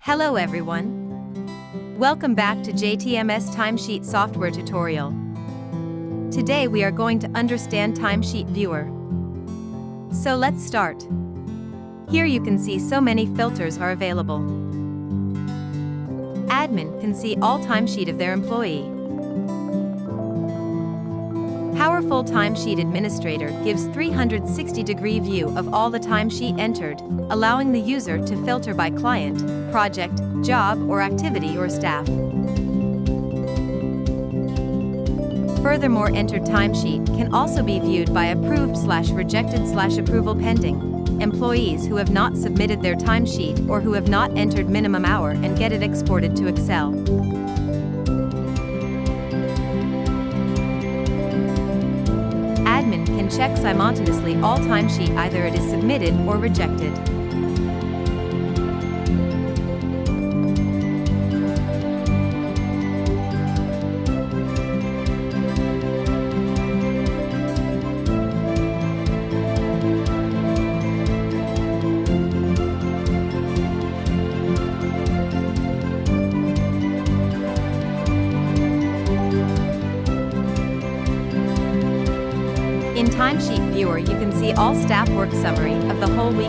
Hello everyone. Welcome back to JTMS Timesheet Software tutorial. Today we are going to understand Timesheet Viewer. So let's start. Here you can see so many filters are available. Admin can see all timesheet of their employee. Powerful Timesheet Administrator gives 360-degree view of all the timesheet entered, allowing the user to filter by client, project, job or activity or staff. Furthermore, entered timesheet can also be viewed by approved/rejected/approval pending, employees who have not submitted their timesheet or who have not entered minimum hour and get it exported to Excel. Admin can check simultaneously all timesheet, either it is submitted or rejected. In Timesheet Viewer you can see all staff work summary of the whole week.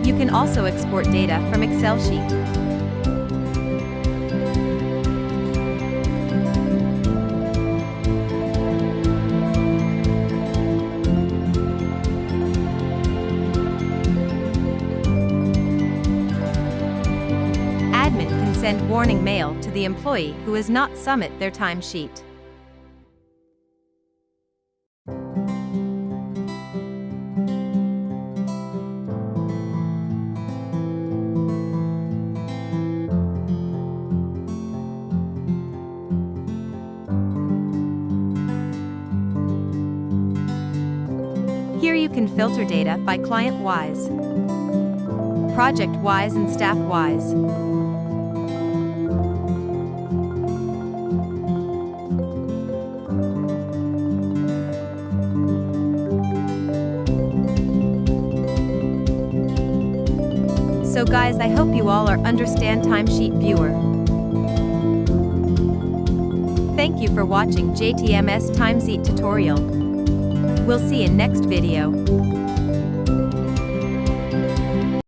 You can also export data from Excel sheet. Admin can send warning mail to the employee who has not submitted their timesheet. Here you can filter data by client-wise, project-wise and staff-wise. So guys, I hope you all understand Timesheet Viewer. Thank you for watching JTMS Timesheet tutorial. We'll see you in next video.